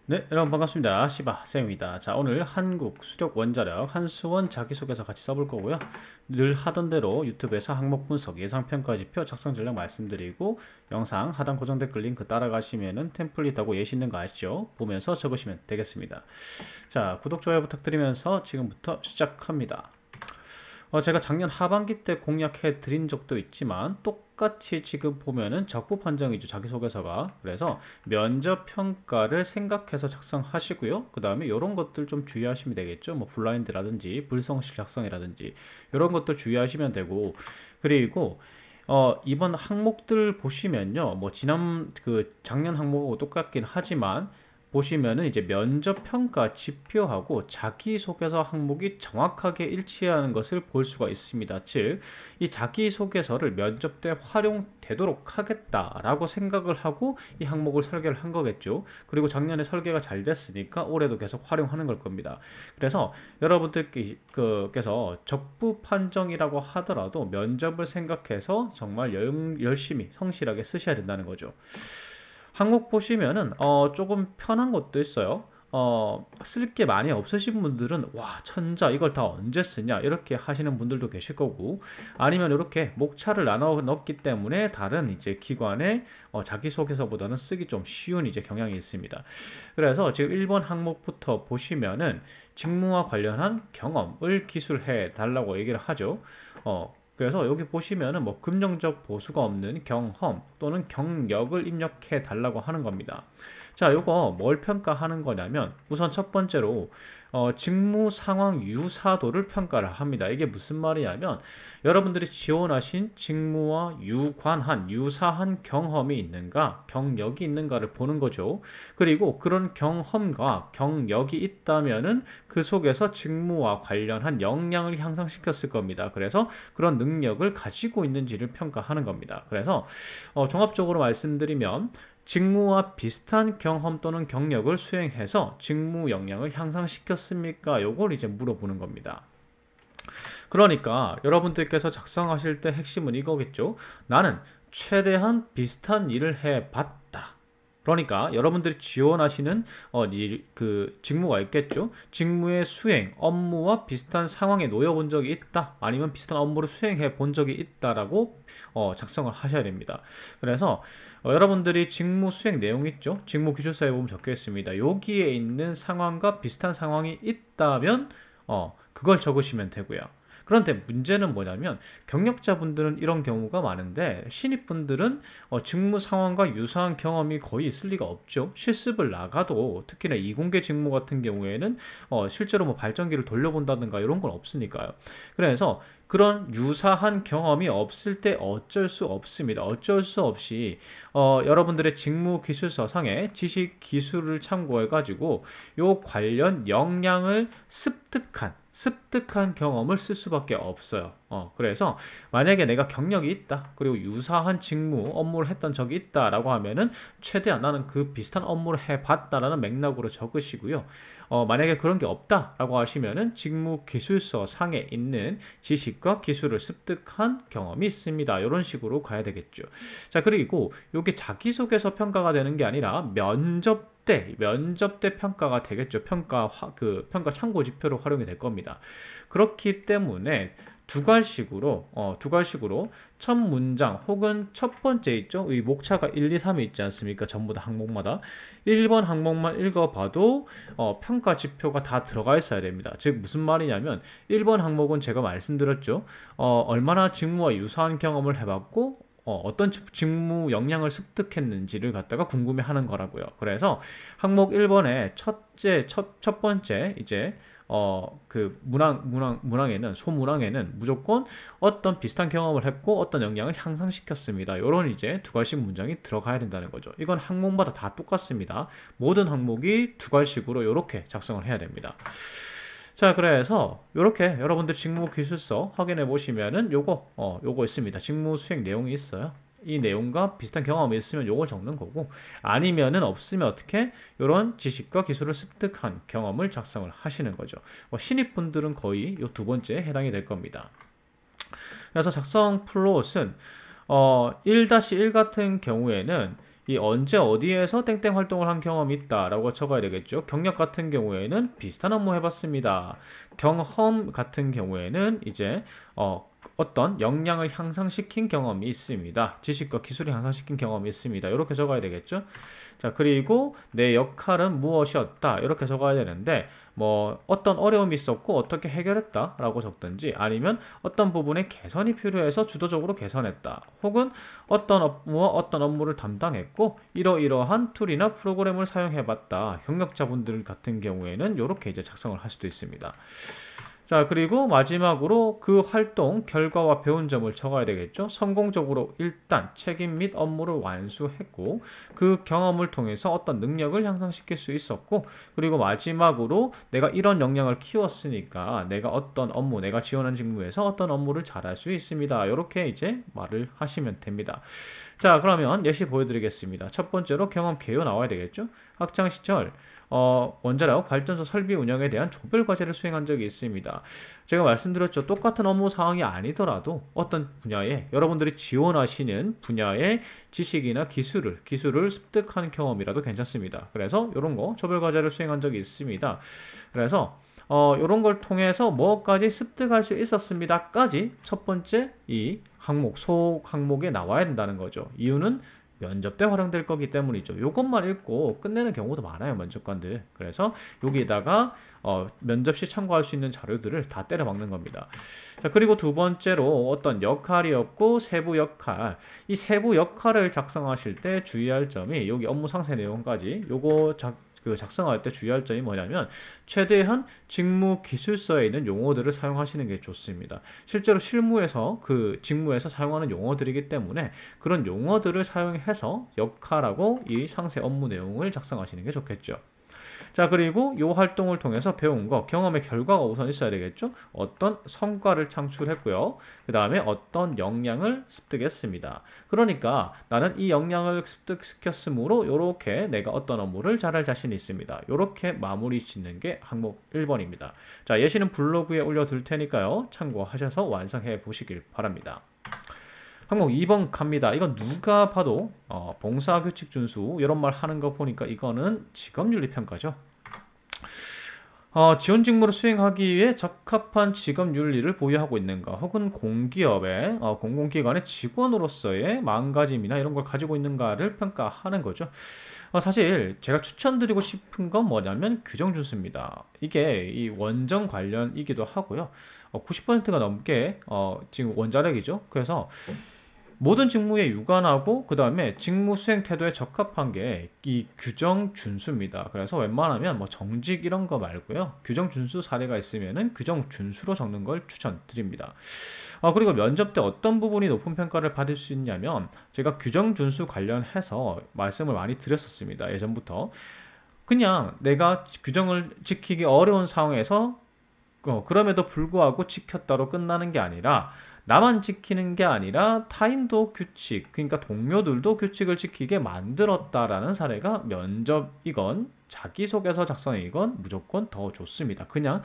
네, 여러분 반갑습니다. 시바쌤입니다. 자, 오늘 한국 수력 원자력 한수원 자기소개서 같이 써볼 거고요. 늘 하던 대로 유튜브에서 항목 분석, 예상평가 지표, 작성 전략 말씀드리고 영상 하단 고정 댓글 링크 따라가시면은 템플릿하고 예시 있는 거 아시죠? 보면서 적으시면 되겠습니다. 자, 구독, 좋아요 부탁드리면서 지금부터 시작합니다. 제가 작년 하반기 때 공략해 드린 적도 있지만 똑같이 지금 보면은 적부 판정이죠, 자기소개서가. 그래서 면접 평가를 생각해서 작성하시고요. 그 다음에 이런 것들 좀 주의하시면 되겠죠. 뭐 블라인드라든지 불성실 작성이라든지 이런 것들 주의하시면 되고, 그리고 이번 항목들 보시면요, 뭐 지난 그 작년 항목하고 똑같긴 하지만 보시면은 이제 면접 평가 지표하고 자기소개서 항목이 정확하게 일치하는 것을 볼 수가 있습니다. 즉, 이 자기소개서를 면접 때 활용되도록 하겠다라고 생각을 하고 이 항목을 설계를 한 거겠죠. 그리고 작년에 설계가 잘 됐으니까 올해도 계속 활용하는 걸 겁니다. 그래서 여러분들께서 적부 판정이라고 하더라도 면접을 생각해서 정말 열심히 성실하게 쓰셔야 된다는 거죠. 항목 보시면은 조금 편한 것도 있어요. 쓸 게 많이 없으신 분들은 와 천자 이걸 다 언제 쓰냐 이렇게 하시는 분들도 계실 거고, 아니면 이렇게 목차를 나눠 넣기 때문에 다른 이제 기관의 자기소개서보다는 쓰기 좀 쉬운 이제 경향이 있습니다. 그래서 지금 1번 항목부터 보시면은 직무와 관련한 경험을 기술해 달라고 얘기를 하죠. 그래서 여기 보시면은 뭐 긍정적 보수가 없는 경험 또는 경력을 입력해 달라고 하는 겁니다. 자, 요거 뭘 평가하는 거냐면 우선 첫 번째로 직무 상황 유사도를 평가를 합니다. 이게 무슨 말이냐면 여러분들이 지원하신 직무와 유사한 경험이 있는가, 경력이 있는가를 보는 거죠. 그리고 그런 경험과 경력이 있다면은 그 속에서 직무와 관련한 역량을 향상시켰을 겁니다. 그래서 그런 능력을 가지고 있는지를 평가하는 겁니다. 그래서 종합적으로 말씀드리면 직무와 비슷한 경험 또는 경력을 수행해서 직무 역량을 향상시켰습니까? 요걸 이제 물어보는 겁니다. 그러니까 여러분들께서 작성하실 때 핵심은 이거겠죠. 나는 최대한 비슷한 일을 해봤다. 그러니까 여러분들이 지원하시는 그 직무가 있겠죠. 직무의 수행, 업무와 비슷한 상황에 놓여본 적이 있다. 아니면 비슷한 업무를 수행해 본 적이 있다라고 작성을 하셔야 됩니다. 그래서 여러분들이 직무 수행 내용 있죠. 직무 기술서에 보면 적혀 있습니다. 여기에 있는 상황과 비슷한 상황이 있다면 그걸 적으시면 되고요. 그런데 문제는 뭐냐면 경력자분들은 이런 경우가 많은데 신입분들은 직무 상황과 유사한 경험이 거의 있을 리가 없죠. 실습을 나가도 특히나 이공계 직무 같은 경우에는 실제로 뭐 발전기를 돌려본다든가 이런 건 없으니까요. 그래서 그런 유사한 경험이 없을 때 어쩔 수 없습니다. 어쩔 수 없이 여러분들의 직무 기술서 상의 지식 기술을 참고해 가지고 요 관련 역량을 습득한 경험을 쓸 수밖에 없어요. 그래서 만약에 내가 경력이 있다, 그리고 유사한 직무, 업무를 했던 적이 있다라고 하면은 최대한 나는 그 비슷한 업무를 해봤다라는 맥락으로 적으시고요. 만약에 그런 게 없다라고 하시면은 직무 기술서 상에 있는 지식과 기술을 습득한 경험이 있습니다. 이런 식으로 가야 되겠죠. 자, 그리고 이게 자기소개서 평가가 되는 게 아니라 면접 때 평가가 되겠죠. 평가 참고 지표로 활용이 될 겁니다. 그렇기 때문에 두 갈식으로 첫 문장 혹은 첫 번째 있죠. 이 목차가 1, 2, 3이 있지 않습니까? 전부 다 항목마다 1번 항목만 읽어봐도 평가 지표가 다 들어가 있어야 됩니다. 즉 무슨 말이냐면 1번 항목은 제가 말씀드렸죠. 얼마나 직무와 유사한 경험을 해봤고 어떤 직무 역량을 습득했는지를 갖다가 궁금해하는 거라고요. 그래서 항목 1번에 첫 번째 이제 그 소문항에는 무조건 어떤 비슷한 경험을 했고 어떤 역량을 향상시켰습니다. 이런 이제 두 갈식 문장이 들어가야 된다는 거죠. 이건 항목마다 다 똑같습니다. 모든 항목이 두 갈식으로 이렇게 작성을 해야 됩니다. 자, 그래서 이렇게 여러분들 직무 기술서 확인해 보시면은 요거 있습니다. 직무 수행 내용이 있어요. 이 내용과 비슷한 경험이 있으면 요걸 적는 거고, 아니면은 없으면 어떻게 이런 지식과 기술을 습득한 경험을 작성을 하시는 거죠. 신입분들은 거의 요 두 번째에 해당이 될 겁니다. 그래서 작성 플롯은 1-1 같은 경우에는 이 언제 어디에서 땡땡 활동을 한 경험이 있다라고 적어야 되겠죠. 경력 같은 경우에는 비슷한 업무 해봤습니다. 경험 같은 경우에는 이제 어떤 역량을 향상시킨 경험이 있습니다. 지식과 기술을 향상시킨 경험이 있습니다. 이렇게 적어야 되겠죠. 자, 그리고 내 역할은 무엇이었다. 이렇게 적어야 되는데, 뭐, 어떤 어려움이 있었고, 어떻게 해결했다. 라고 적든지, 아니면 어떤 부분에 개선이 필요해서 주도적으로 개선했다. 혹은 어떤 업무와 어떤 업무를 담당했고, 이러이러한 툴이나 프로그램을 사용해봤다. 경력자분들 같은 경우에는 이렇게 이제 작성을 할 수도 있습니다. 자, 그리고 마지막으로 그 활동 결과와 배운 점을 적어야 되겠죠. 성공적으로 일단 책임 및 업무를 완수했고 그 경험을 통해서 어떤 능력을 향상시킬 수 있었고 그리고 마지막으로 내가 이런 역량을 키웠으니까 내가 어떤 업무, 내가 지원한 직무에서 어떤 업무를 잘할 수 있습니다. 이렇게 이제 말을 하시면 됩니다. 자, 그러면 예시 보여드리겠습니다. 첫 번째로 경험 개요 나와야 되겠죠. 학창시절 원자력 발전소 설비 운영에 대한 조별 과제를 수행한 적이 있습니다. 제가 말씀드렸죠. 똑같은 업무 상황이 아니더라도 어떤 분야에 여러분들이 지원하시는 분야의 지식이나 기술을 습득한 경험이라도 괜찮습니다. 그래서 이런 거 조별 과제를 수행한 적이 있습니다. 그래서 이런 걸 통해서 뭐까지 습득할 수 있었습니다까지 첫 번째 이 항목, 소 항목에 나와야 된다는 거죠. 이유는 면접 때 활용될 거기 때문이죠. 이것만 읽고 끝내는 경우도 많아요, 면접관들. 그래서 여기다가 면접 시 참고할 수 있는 자료들을 다 때려 박는 겁니다. 자, 그리고 두 번째로 어떤 역할이었고 세부 역할. 이 세부 역할을 작성하실 때 주의할 점이 여기 업무 상세 내용까지 요거 작성할 때 주의할 점이 뭐냐면 최대한 직무 기술서에 있는 용어들을 사용하시는 게 좋습니다. 실제로 실무에서 그 직무에서 사용하는 용어들이기 때문에 그런 용어들을 사용해서 역할하고 이 상세 업무 내용을 작성하시는 게 좋겠죠. 자, 그리고 이 활동을 통해서 배운 거, 경험의 결과가 우선 있어야 되겠죠? 어떤 성과를 창출했고요. 그 다음에 어떤 역량을 습득했습니다. 그러니까 나는 이 역량을 습득시켰으므로 이렇게 내가 어떤 업무를 잘할 자신이 있습니다. 이렇게 마무리 짓는 게 항목 1번입니다. 자, 예시는 블로그에 올려둘 테니까요. 참고하셔서 완성해 보시길 바랍니다. 항목 2번 갑니다. 이건 누가 봐도 봉사규칙 준수 이런 말 하는 거 보니까 이거는 직업윤리평가죠. 지원 직무를 수행하기 위해 적합한 직업윤리를 보유하고 있는가 혹은 공기업의 공공기관의 직원으로서의 마음가짐이나 이런 걸 가지고 있는가를 평가하는 거죠. 사실 제가 추천드리고 싶은 건 뭐냐면 규정준수입니다. 이게 이 원정 관련이기도 하고요. 90%가 넘게 지금 원자력이죠. 그래서 모든 직무에 유관하고 그 다음에 직무 수행 태도에 적합한 게 이 규정 준수입니다. 그래서 웬만하면 뭐 정직 이런 거 말고요. 규정 준수 사례가 있으면은 규정 준수로 적는 걸 추천드립니다. 그리고 면접 때 어떤 부분이 높은 평가를 받을 수 있냐면 제가 규정 준수 관련해서 말씀을 많이 드렸었습니다. 예전부터. 그냥 내가 규정을 지키기 어려운 상황에서 그럼에도 불구하고 지켰다로 끝나는 게 아니라 나만 지키는 게 아니라 타인도 규칙, 그러니까 동료들도 규칙을 지키게 만들었다라는 사례가 면접이건 자기소개서 작성이건 무조건 더 좋습니다. 그냥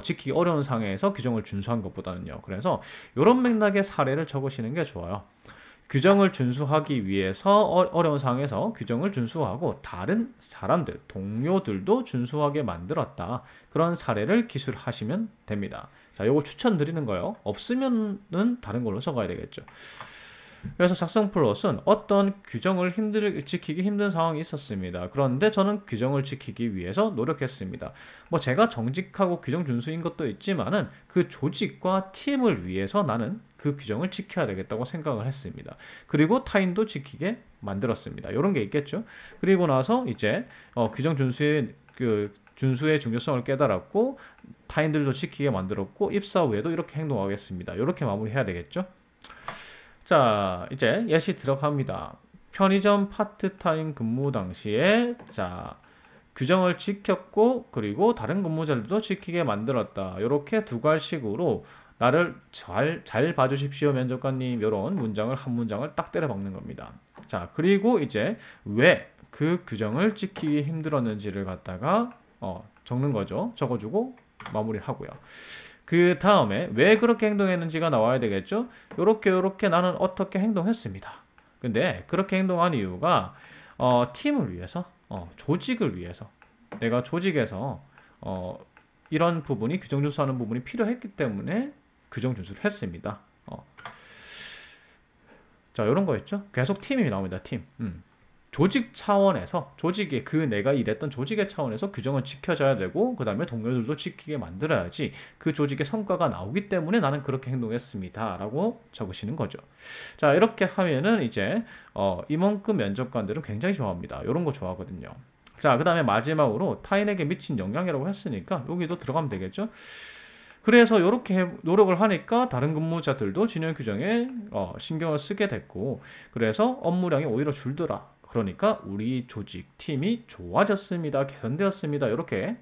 지키기 어려운 상황에서 규정을 준수한 것보다는요. 그래서 이런 맥락의 사례를 적으시는 게 좋아요. 규정을 준수하기 위해서 어려운 상황에서 규정을 준수하고 다른 사람들, 동료들도 준수하게 만들었다. 그런 사례를 기술하시면 됩니다. 자, 요거 추천드리는 거예요. 없으면은 다른 걸로 써가야 되겠죠. 그래서 작성 플롯은 어떤 규정을 지키기 힘든 상황이 있었습니다. 그런데 저는 규정을 지키기 위해서 노력했습니다. 뭐 제가 정직하고 규정 준수인 것도 있지만은 그 조직과 팀을 위해서 나는 그 규정을 지켜야 되겠다고 생각을 했습니다. 그리고 타인도 지키게 만들었습니다. 이런 게 있겠죠. 그리고 나서 이제 규정 준수의 중요성을 깨달았고 타인들도 지키게 만들었고 입사 후에도 이렇게 행동하겠습니다. 이렇게 마무리해야 되겠죠. 자, 이제 예시 들어갑니다. 편의점 파트타임 근무 당시에 규정을 지켰고 그리고 다른 근무자들도 지키게 만들었다. 이렇게 두 갈식으로 나를 잘 봐주십시오 면접관님 이런 문장을 한 문장을 딱 때려 박는 겁니다. 자, 그리고 이제 왜 그 규정을 지키기 힘들었는지를 갖다가 적는 거죠. 적어주고 마무리를 하고요. 그 다음에 왜 그렇게 행동했는지가 나와야 되겠죠. 요렇게 나는 어떻게 행동했습니다. 근데 그렇게 행동한 이유가 팀을 위해서, 조직을 위해서, 내가 조직에서 이런 부분이 규정 준수하는 부분이 필요했기 때문에 규정 준수를 했습니다. 자, 이런 거 있죠? 계속 팀이 나옵니다. 팀. 조직 차원에서, 조직의 내가 일했던 조직의 차원에서 규정은 지켜져야 되고, 그 다음에 동료들도 지키게 만들어야지 그 조직의 성과가 나오기 때문에 나는 그렇게 행동했습니다. 라고 적으시는 거죠. 자, 이렇게 하면은 이제, 임원급 면접관들은 굉장히 좋아합니다. 이런 거 좋아하거든요. 자, 그 다음에 마지막으로 타인에게 미친 영향이라고 했으니까 여기도 들어가면 되겠죠? 그래서 이렇게 노력을 하니까 다른 근무자들도 진열 규정에 신경을 쓰게 됐고, 그래서 업무량이 오히려 줄더라. 그러니까 우리 조직, 팀이 좋아졌습니다. 개선되었습니다. 이렇게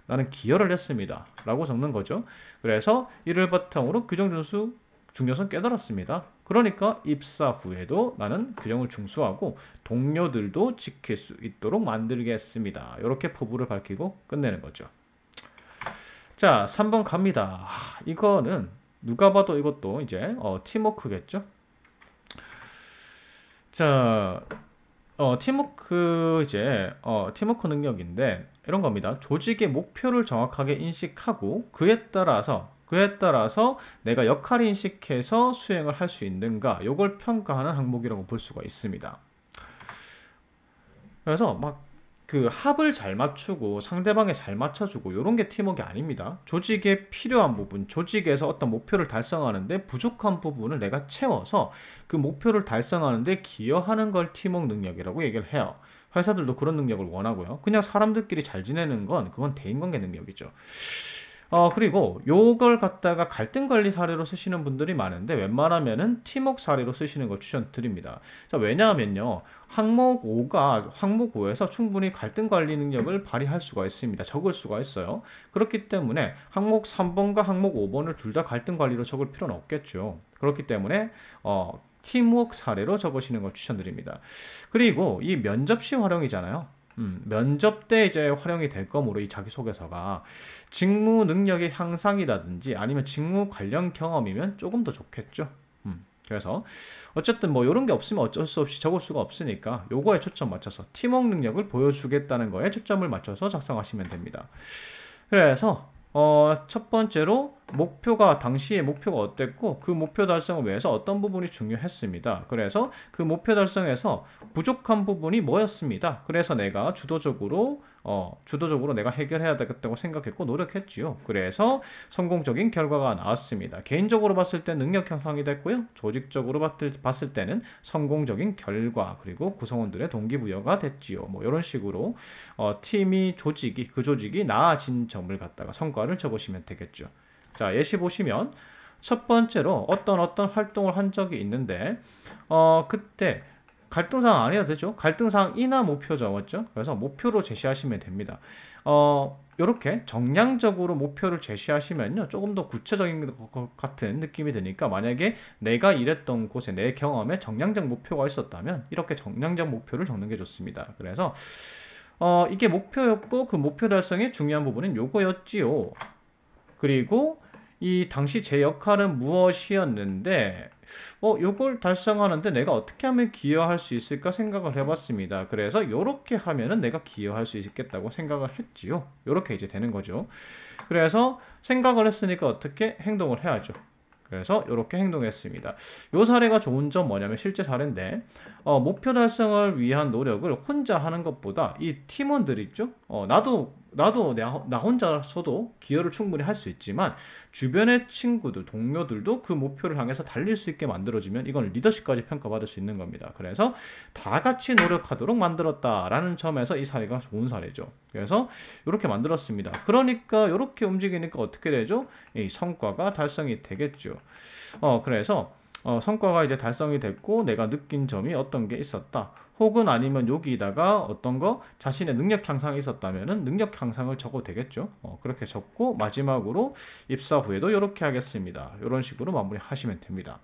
나는 기여를 했습니다. 라고 적는 거죠. 그래서 이를 바탕으로 규정 준수 중요성 깨달았습니다. 그러니까 입사 후에도 나는 규정을 준수하고 동료들도 지킬 수 있도록 만들겠습니다. 이렇게 포부를 밝히고 끝내는 거죠. 자, 3번 갑니다. 이거는 누가 봐도 이것도 이제 팀워크겠죠. 자, 팀워크 능력인데 이런 겁니다. 조직의 목표를 정확하게 인식하고 그에 따라서 내가 역할 인식해서 수행을 할 수 있는가, 요걸 평가하는 항목이라고 볼 수가 있습니다. 그래서 막 그 합을 잘 맞추고 상대방에 잘 맞춰주고 이런 게 팀워크가 아닙니다. 조직에 필요한 부분, 조직에서 어떤 목표를 달성하는데 부족한 부분을 내가 채워서 그 목표를 달성하는데 기여하는 걸 팀워크 능력이라고 얘기를 해요. 회사들도 그런 능력을 원하고요. 그냥 사람들끼리 잘 지내는 건 그건 대인관계 능력이죠. 그리고 요걸 갖다가 갈등 관리 사례로 쓰시는 분들이 많은데 웬만하면은 팀워크 사례로 쓰시는 걸 추천드립니다. 자, 왜냐하면요. 항목 5에서 충분히 갈등 관리 능력을 발휘할 수가 있습니다. 적을 수가 있어요. 그렇기 때문에 항목 3번과 항목 5번을 둘 다 갈등 관리로 적을 필요는 없겠죠. 그렇기 때문에 팀워크 사례로 적으시는 걸 추천드립니다. 그리고 이 면접시 활용이잖아요. 면접 때 이제 활용이 될 거므로 이 자기소개서가 직무 능력의 향상이라든지 아니면 직무 관련 경험이면 조금 더 좋겠죠. 그래서 어쨌든 뭐 이런 게 없으면 어쩔 수 없이 적을 수가 없으니까 요거에 초점 맞춰서 팀워크 능력을 보여주겠다는 거에 초점을 맞춰서 작성하시면 됩니다. 그래서 첫 번째로 당시의 목표가 어땠고 그 목표 달성을 위해서 어떤 부분이 중요했습니다. 그래서 그 목표 달성에서 부족한 부분이 뭐였습니다. 그래서 내가 주도적으로 내가 해결해야 되겠다고 생각했고 노력했지요. 그래서 성공적인 결과가 나왔습니다. 개인적으로 봤을 때 능력 향상이 됐고요. 조직적으로 봤을 때는 성공적인 결과 그리고 구성원들의 동기부여가 됐지요. 뭐 이런 식으로 그 조직이 나아진 점을 갖다가 성과를 적으시면 되겠죠. 자, 예시 보시면 첫 번째로 어떤 활동을 한 적이 있는데 그때 갈등사항 아니어도 되죠. 갈등사항이나 목표 적었죠. 그래서 목표로 제시하시면 됩니다. 이렇게 정량적으로 목표를 제시하시면요. 조금 더 구체적인 것 같은 느낌이 드니까 만약에 내가 일했던 곳에 내 경험에 정량적 목표가 있었다면 이렇게 정량적 목표를 적는 게 좋습니다. 그래서 이게 목표였고 그 목표 달성의 중요한 부분은 요거였지요. 그리고 이 당시 제 역할은 무엇이었는데 요걸 달성하는데 내가 어떻게 하면 기여할 수 있을까 생각을 해봤습니다. 그래서 이렇게 하면은 내가 기여할 수 있겠다고 생각을 했지요. 이렇게 이제 되는 거죠. 그래서 생각을 했으니까 어떻게 행동을 해야죠. 그래서 이렇게 행동했습니다. 이 사례가 좋은 점 뭐냐면 실제 사례인데 목표 달성을 위한 노력을 혼자 하는 것보다 이 팀원들 있죠? 나 혼자서도 기여를 충분히 할 수 있지만 주변의 친구들, 동료들도 그 목표를 향해서 달릴 수 있게 만들어주면 이건 리더십까지 평가받을 수 있는 겁니다. 그래서 다 같이 노력하도록 만들었다라는 점에서 이 사례가 좋은 사례죠. 그래서 이렇게 만들었습니다. 그러니까 이렇게 움직이니까 어떻게 되죠? 이 성과가 달성이 되겠죠. 그래서 성과가 이제 달성이 됐고 내가 느낀 점이 어떤 게 있었다. 혹은 아니면 여기다가 어떤 거 자신의 능력 향상이 있었다면은 능력 향상을 적어도 되겠죠. 그렇게 적고 마지막으로 입사 후에도 이렇게 하겠습니다. 이런 식으로 마무리 하시면 됩니다.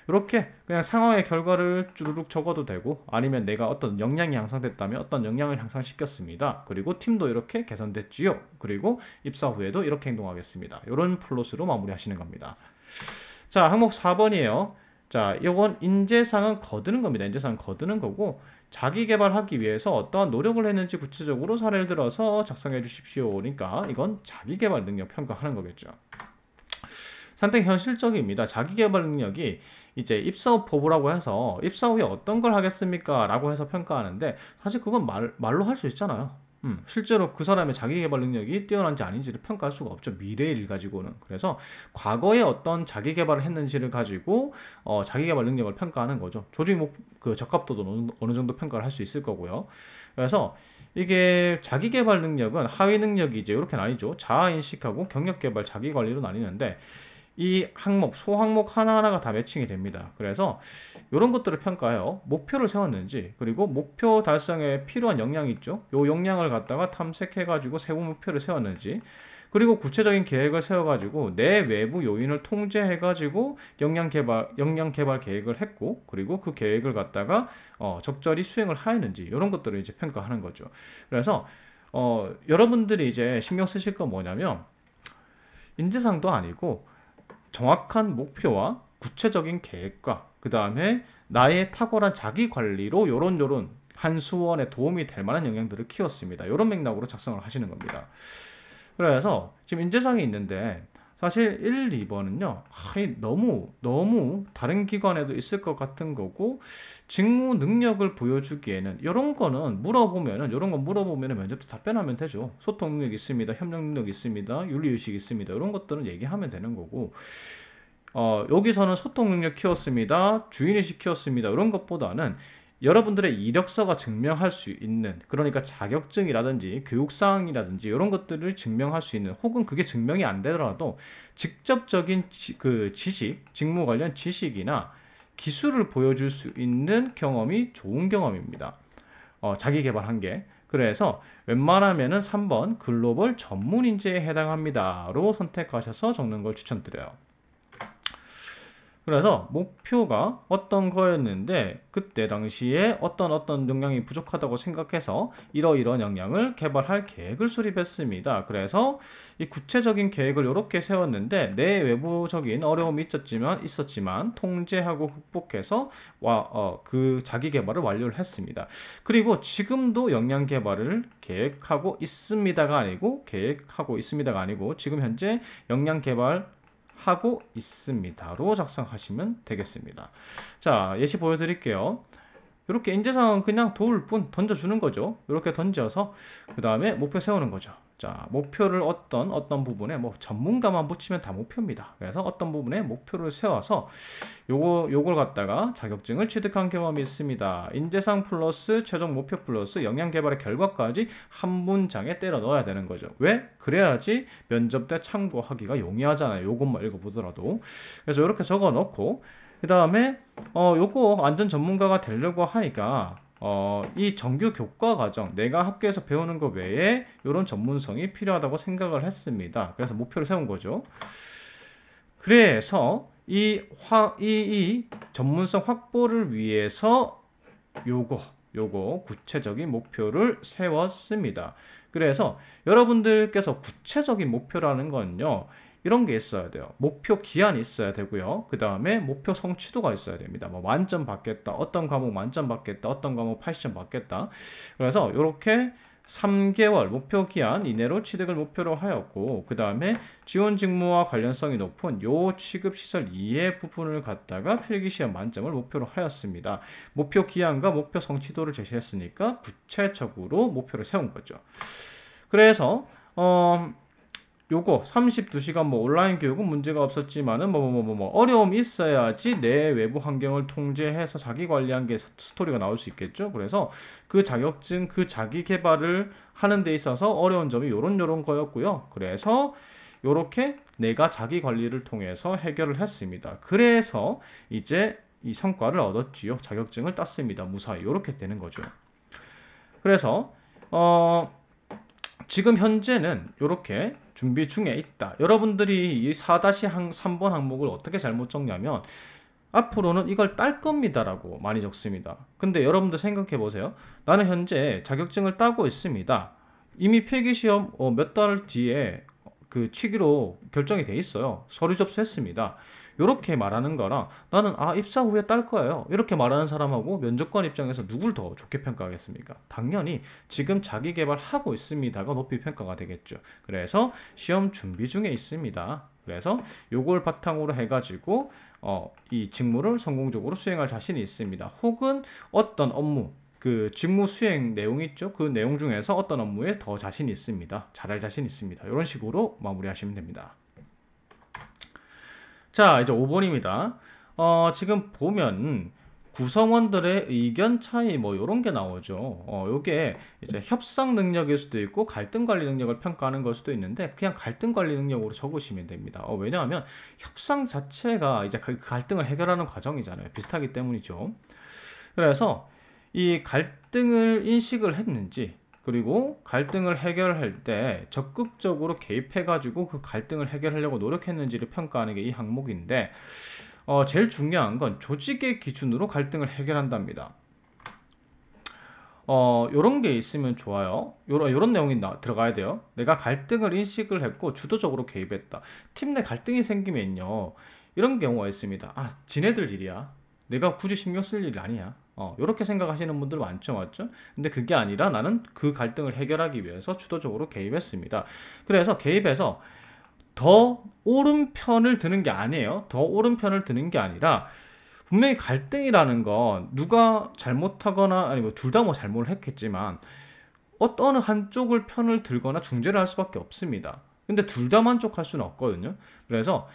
이렇게 그냥 상황의 결과를 쭈르륵 적어도 되고 아니면 내가 어떤 역량이 향상됐다면 어떤 역량을 향상시켰습니다. 그리고 팀도 이렇게 개선됐지요. 그리고 입사 후에도 이렇게 행동하겠습니다. 이런 플롯으로 마무리하시는 겁니다. 자, 항목 4번이에요. 자, 이건 인재상은 거두는 겁니다. 인재상은 거두는 거고 자기 개발하기 위해서 어떠한 노력을 했는지 구체적으로 사례를 들어서 작성해 주십시오. 그러니까 이건 자기 개발 능력 평가하는 거겠죠. 상당히 현실적입니다. 자기 개발 능력이 이제 입사 후 포부라고 해서 입사 후에 어떤 걸 하겠습니까? 라고 해서 평가하는데 사실 그건 말로 할 수 있잖아요. 실제로 그 사람의 자기 개발 능력이 뛰어난지 아닌지를 평가할 수가 없죠. 미래의 일 가지고는. 그래서 과거에 어떤 자기 개발을 했는지를 가지고 자기 개발 능력을 평가하는 거죠. 조직 그 적합도도 어느 정도 평가를 할 수 있을 거고요. 그래서 이게 자기 개발 능력은 하위 능력이 이제 이렇게 나뉘죠. 자아 인식하고 경력 개발, 자기 관리로 나뉘는데 이 항목, 소항목 하나하나가 다 매칭이 됩니다. 그래서 이런 것들을 평가해요. 목표를 세웠는지, 그리고 목표 달성에 필요한 역량이 있죠. 요 역량을 갖다가 탐색해가지고 세부 목표를 세웠는지, 그리고 구체적인 계획을 세워가지고 내 외부 요인을 통제해가지고 역량 개발 계획을 했고, 그리고 그 계획을 갖다가 적절히 수행을 하였는지, 이런 것들을 이제 평가하는 거죠. 그래서 여러분들이 이제 신경 쓰실 건 뭐냐면, 인재상도 아니고 정확한 목표와 구체적인 계획과 그 다음에 나의 탁월한 자기 관리로 요런 한수원에 도움이 될 만한 역량들을 키웠습니다. 이런 맥락으로 작성을 하시는 겁니다. 그래서 지금 인재상이 있는데 사실 1, 2번은요 너무 다른 기관에도 있을 것 같은 거고 직무 능력을 보여주기에는 이런 건 물어보면은 면접 때 답변하면 되죠. 소통 능력 있습니다, 협력 능력 있습니다, 윤리의식 있습니다, 이런 것들은 얘기하면 되는 거고 여기서는 소통 능력 키웠습니다, 주인의식 키웠습니다, 이런 것보다는 여러분들의 이력서가 증명할 수 있는, 그러니까 자격증이라든지 교육사항이라든지 이런 것들을 증명할 수 있는, 혹은 그게 증명이 안 되더라도 직접적인 그 지식, 직무 관련 지식이나 기술을 보여줄 수 있는 경험이 좋은 경험입니다. 자기 개발한 게. 그래서 웬만하면은 3번 글로벌 전문 인재에 해당합니다로 선택하셔서 적는 걸 추천드려요. 그래서 목표가 어떤 거였는데 그때 당시에 어떤 역량이 부족하다고 생각해서 이러이러한 역량을 개발할 계획을 수립했습니다. 그래서 이 구체적인 계획을 이렇게 세웠는데 내 외부적인 어려움이 있었지만 통제하고 극복해서 그 자기 개발을 완료를 했습니다. 그리고 지금도 역량 개발을 계획하고 있습니다가 아니고 지금 현재 역량 개발 하고 있습니다로 작성하시면 되겠습니다. 자, 예시 보여드릴게요. 이렇게 인재상은 그냥 도울 뿐 던져주는 거죠. 이렇게 던져서 그 다음에 목표 세우는 거죠. 자, 목표를 어떤 부분에 전문가만 붙이면 다 목표입니다. 그래서 어떤 부분에 목표를 세워서 요걸 갖다가 자격증을 취득한 경험이 있습니다. 인재상 플러스 최종 목표 플러스 역량 개발의 결과까지 한 문장에 때려 넣어야 되는 거죠. 왜? 그래야지 면접 때 참고하기가 용이하잖아요. 요것만 읽어보더라도. 그래서 이렇게 적어 놓고 그 다음에 요거 완전 전문가가 되려고 하니까 이 정규 교과 과정 내가 학교에서 배우는 것 외에 이런 전문성이 필요하다고 생각을 했습니다. 그래서 목표를 세운 거죠. 그래서 이 전문성 확보를 위해서 요거 구체적인 목표를 세웠습니다. 그래서 여러분들께서 구체적인 목표라는 건요, 이런 게 있어야 돼요. 목표 기한이 있어야 되고요. 그 다음에 목표 성취도가 있어야 됩니다. 만점 받겠다, 어떤 과목 만점 받겠다, 어떤 과목 80점 받겠다. 그래서 이렇게 3개월 목표 기한 이내로 취득을 목표로 하였고, 그 다음에 지원 직무와 관련성이 높은 요 취급시설 이해 부분을 갖다가 필기시험 만점을 목표로 하였습니다. 목표 기한과 목표 성취도를 제시했으니까 구체적으로 목표를 세운 거죠. 그래서 요거 32시간 온라인 교육은 문제가 없었지만은 어려움이 있어야지 내 외부 환경을 통제해서 자기 관리한 게 스토리가 나올 수 있겠죠. 그래서 그 자격증, 그 자기 개발을 하는 데 있어서 어려운 점이 요런 거였고요. 그래서 요렇게 내가 자기 관리를 통해서 해결을 했습니다. 그래서 이제 이 성과를 얻었지요. 자격증을 땄습니다. 무사히. 요렇게 되는 거죠. 그래서 지금 현재는 이렇게 준비 중에 있다. 여러분들이 이 4-3번 항목을 어떻게 잘못 적냐면 앞으로는 이걸 딸 겁니다 라고 많이 적습니다. 근데 여러분들 생각해 보세요. 나는 현재 자격증을 따고 있습니다. 이미 필기시험 몇 달 뒤에 그 치기로 결정이 돼 있어요. 서류 접수했습니다. 이렇게 말하는 거랑 나는 입사 후에 딸 거예요 이렇게 말하는 사람하고 면접관 입장에서 누굴 더 좋게 평가하겠습니까? 당연히 지금 자기 개발하고 있습니다가 높이 평가가 되겠죠. 그래서 시험 준비 중에 있습니다. 그래서 요걸 바탕으로 해가지고 이 직무를 성공적으로 수행할 자신이 있습니다. 혹은 어떤 업무 그 직무 수행 내용 있죠. 그 내용 중에서 어떤 업무에 더 자신 있습니다. 잘할 자신 있습니다. 이런 식으로 마무리하시면 됩니다. 자, 이제 5번입니다. 지금 보면 구성원들의 의견 차이 뭐 이런 게 나오죠. 요게 이제 협상 능력일 수도 있고 갈등 관리 능력을 평가하는 걸 수도 있는데 그냥 갈등 관리 능력으로 적으시면 됩니다. 왜냐하면 협상 자체가 이제 그 갈등을 해결하는 과정이잖아요. 비슷하기 때문이죠. 그래서 이 갈등을 인식을 했는지 그리고 갈등을 해결할 때 적극적으로 개입해가지고 그 갈등을 해결하려고 노력했는지를 평가하는 게 이 항목인데 제일 중요한 건 조직의 기준으로 갈등을 해결한답니다. 요런 게 있으면 좋아요. 요런 내용이 들어가야 돼요. 내가 갈등을 인식을 했고 주도적으로 개입했다. 팀 내 갈등이 생기면요. 이런 경우가 있습니다. 지네들 일이야. 내가 굳이 신경 쓸 일이 아니야. 요렇게 생각하시는 분들 많죠, 맞죠? 근데 그게 아니라 나는 그 갈등을 해결하기 위해서 주도적으로 개입했습니다. 그래서 개입해서 더 옳은 편을 드는 게 아니에요. 더 옳은 편을 드는 게 아니라 분명히 갈등이라는 건 누가 잘못하거나 아니면 둘 다 뭐 잘못을 했겠지만 어느 한쪽을 편을 들거나 중재를 할 수밖에 없습니다. 근데 둘 다 만족할 수는 없거든요. 그래서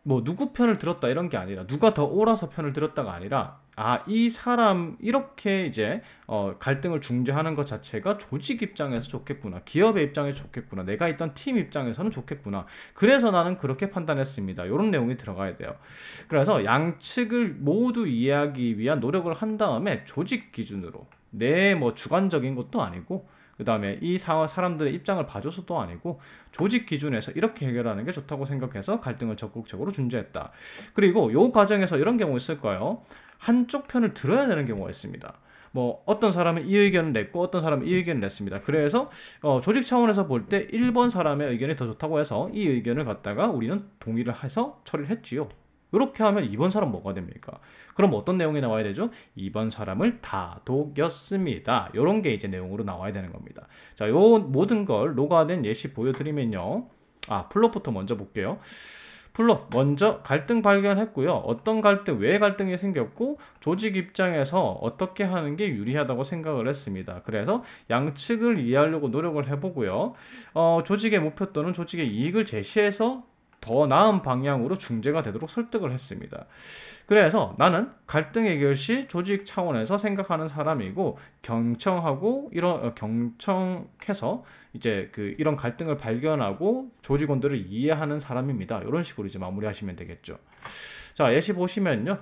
뭐 누구 편을 들었다 이런 게 아니라 누가 더 옳아서 편을 들었다가 아니라 이 사람 이렇게 이제 갈등을 중재하는 것 자체가 조직 입장에서 좋겠구나, 기업의 입장에서 좋겠구나, 내가 있던 팀 입장에서는 좋겠구나, 그래서 나는 그렇게 판단했습니다. 이런 내용이 들어가야 돼요. 그래서 양측을 모두 이해하기 위한 노력을 한 다음에 조직 기준으로 내 뭐 주관적인 것도 아니고 그 다음에 이 사람들의 입장을 봐줘서도 아니고 조직 기준에서 이렇게 해결하는 게 좋다고 생각해서 갈등을 적극적으로 중재했다. 그리고 이 과정에서 이런 경우 있을 거예요. 한쪽 편을 들어야 되는 경우가 있습니다. 뭐 어떤 사람은 이 의견을 냈고 어떤 사람은 이 의견을 냈습니다. 그래서 조직 차원에서 볼 때 1번 사람의 의견이 더 좋다고 해서 이 의견을 갖다가 우리는 동의를 해서 처리를 했지요. 이렇게 하면 2번 사람 뭐가 됩니까? 그럼 어떤 내용이 나와야 되죠? 2번 사람을 다독였습니다. 이런 게 이제 내용으로 나와야 되는 겁니다. 자, 요 모든 걸 녹아낸 예시 보여드리면요. 플롯부터 먼저 볼게요. 플롯 먼저 갈등 발견했고요. 어떤 갈등, 왜 갈등이 생겼고 조직 입장에서 어떻게 하는 게 유리하다고 생각을 했습니다. 그래서 양측을 이해하려고 노력을 해보고요. 조직의 목표 또는 조직의 이익을 제시해서 더 나은 방향으로 중재가 되도록 설득을 했습니다. 그래서 나는 갈등 해결 시 조직 차원에서 생각하는 사람이고 경청해서 이제 이런 갈등을 발견하고 조직원들을 이해하는 사람입니다. 이런 식으로 이제 마무리하시면 되겠죠. 자, 예시 보시면요.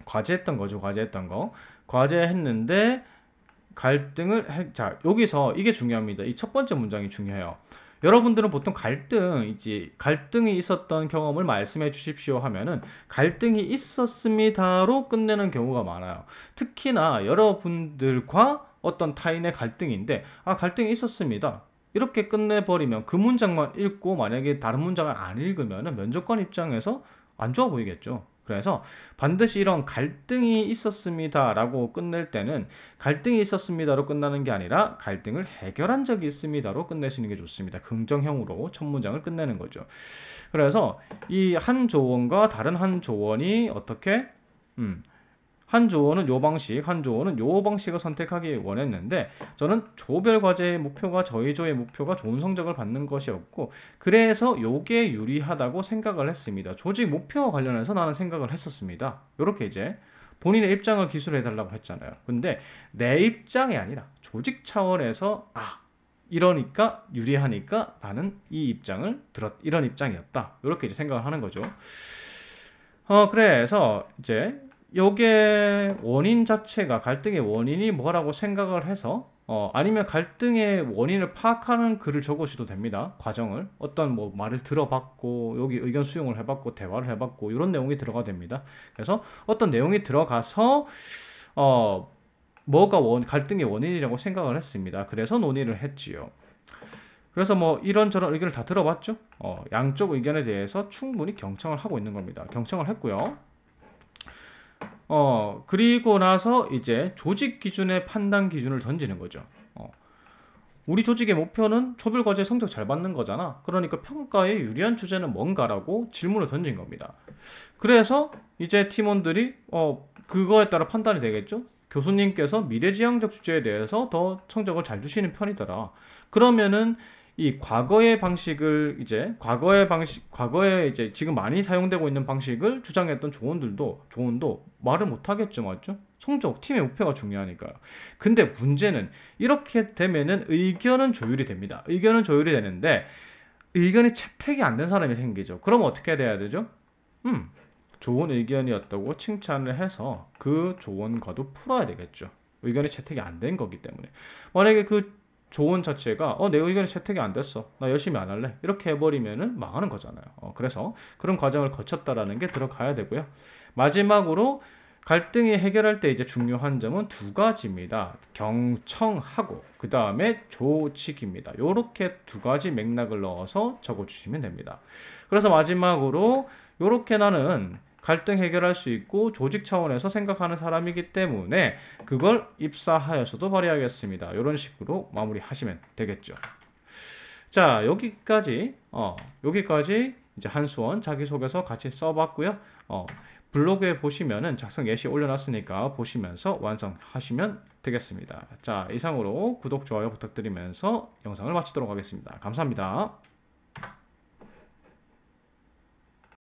과제했던 거죠. 과제했던 거. 과제했는데 자, 여기서 이게 중요합니다. 이 첫 번째 문장이 중요해요. 여러분들은 보통 갈등이 있었던 경험을 말씀해 주십시오 하면은 갈등이 있었습니다로 끝내는 경우가 많아요. 특히나 여러분들과 어떤 타인의 갈등인데 갈등이 있었습니다. 이렇게 끝내버리면 그 문장만 읽고 만약에 다른 문장을 안 읽으면은 면접관 입장에서 안 좋아 보이겠죠. 그래서 반드시 이런 갈등이 있었습니다 라고 끝낼 때는 갈등이 있었습니다로 끝나는 게 아니라 갈등을 해결한 적이 있습니다로 끝내시는 게 좋습니다. 긍정형으로 첫 문장을 끝내는 거죠. 그래서 이 한 조원과 다른 한 조원이 어떻게 한 조원은 요 방식, 한 조원은 요 방식을 선택하기 원했는데 저는 조별 과제의 목표가 저희 조의 목표가 좋은 성적을 받는 것이었고 그래서 요게 유리하다고 생각을 했습니다. 조직 목표와 관련해서 나는 생각을 했었습니다. 요렇게 이제 본인의 입장을 기술해 달라고 했잖아요. 근데 내 입장이 아니라 조직 차원에서 이러니까 유리하니까 나는 이런 입장이었다. 이렇게 이제 생각을 하는 거죠. 그래서 이제 요게 원인 자체가 갈등의 원인이 뭐라고 생각을 해서 아니면 갈등의 원인을 파악하는 글을 적으셔도 됩니다. 과정을 어떤 뭐 말을 들어봤고 여기 의견 수용을 해봤고 대화를 해봤고 이런 내용이 들어가 됩니다. 그래서 어떤 내용이 들어가서 뭐가 갈등의 원인이라고 생각을 했습니다. 그래서 논의를 했지요. 그래서 뭐 이런저런 의견을 다 들어봤죠. 양쪽 의견에 대해서 충분히 경청을 하고 있는 겁니다. 경청을 했고요. 그리고 나서 이제 조직 기준의 판단 기준을 던지는 거죠. 우리 조직의 목표는 초별과제 성적 잘 받는 거잖아. 그러니까 평가에 유리한 주제는 뭔가라고 질문을 던진 겁니다. 그래서 이제 팀원들이 그거에 따라 판단이 되겠죠. 교수님께서 미래지향적 주제에 대해서 더 성적을 잘 주시는 편이더라. 그러면은 이 과거의 방식을 이제 과거에 이제 지금 많이 사용되고 있는 방식을 주장했던 조원도 말을 못 하겠죠, 맞죠? 성적, 팀의 목표가 중요하니까요. 근데 문제는 이렇게 되면은 의견은 조율이 됩니다. 의견은 조율이 되는데 의견이 채택이 안 된 사람이 생기죠. 그럼 어떻게 돼야 되죠? 좋은 의견이었다고 칭찬을 해서 그 조언과도 풀어야 되겠죠. 의견이 채택이 안 된 거기 때문에. 만약에 그 조언 자체가 내 의견이 채택이 안 됐어. 나 열심히 안 할래. 이렇게 해버리면은 망하는 거잖아요. 그래서 그런 과정을 거쳤다라는 게 들어가야 되고요. 마지막으로 갈등이 해결할 때 이제 중요한 점은 두 가지입니다. 경청하고 그 다음에 조직입니다. 요렇게 두 가지 맥락을 넣어서 적어주시면 됩니다. 그래서 마지막으로 요렇게 나는 갈등 해결할 수 있고 조직 차원에서 생각하는 사람이기 때문에 그걸 입사하여서도 발휘하겠습니다. 이런 식으로 마무리하시면 되겠죠. 자, 여기까지 이제 한수원 자기소개서 같이 써봤고요. 블로그에 보시면은 작성 예시 올려놨으니까 보시면서 완성하시면 되겠습니다. 자, 이상으로 구독, 좋아요 부탁드리면서 영상을 마치도록 하겠습니다. 감사합니다.